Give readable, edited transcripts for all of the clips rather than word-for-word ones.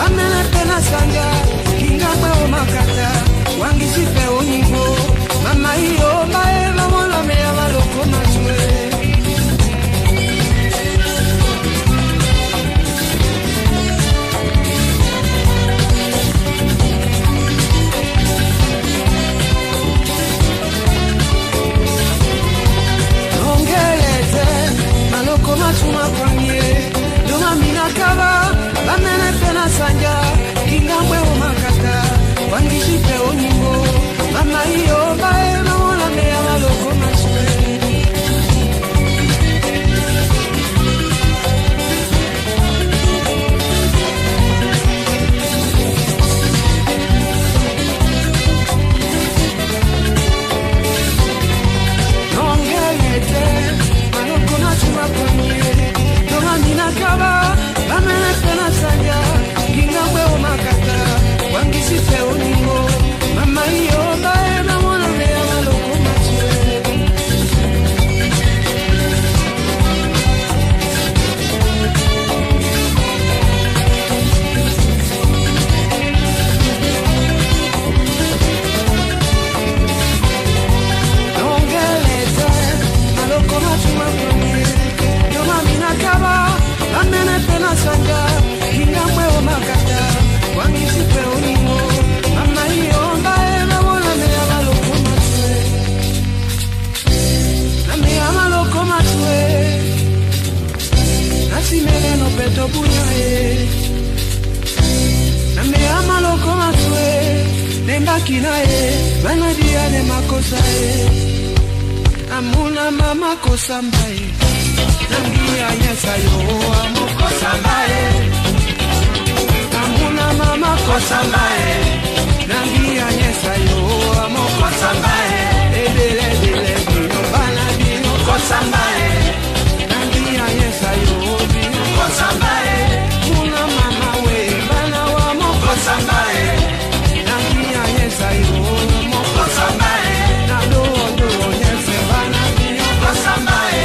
bamene pena sanja kinga kwa makata wangisipe onyingo mama iyo bae bamona me amaloko matwe Matuma kwanye Doma minakaba Bamene pena sanja Kingamwe umakata Wangishipe onyingo Mama iyo bae Mamona mea maloko maswe Nongelete Maloko matuma kwanye Minakaba, bamene pena sanja, kingamwe umakata, wangisipe uningo, mama iyo bae mamona mea maloko matwe. Nongelete, maloko matuma kwanye, doma minakaba, bamene pena sanja, kingamwe umakata, wangisipe uningo, mama iyo bae mamona mea maloko matwe. Na mea maloko matwe, nasi meleno peto bunyae. Na mea maloko matwe, nembaki nae, banadia ne makosa e. Amuna mama kosa mbae. Nangia nyesa yo amo kosa mbae Amuna mama kosa mbae Nangia nyesa yo amo kosa mbae Edele dele bino bana bino kosa mbae Nangia nyesa yo bino kosa mbae Muna mama we bana wamo kosa mbae Nangia nyesa yo amo kosa mbae Nado ondo nyese bana bino kosa mbae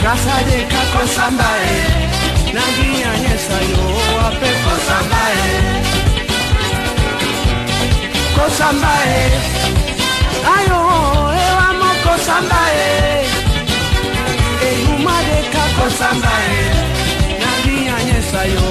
Grasa de kako sambae, nangia nyesa yo ape kosambae, kosambae, ayo ewa mo kosambae, eyuma de kako sambae, nangia nyesa yo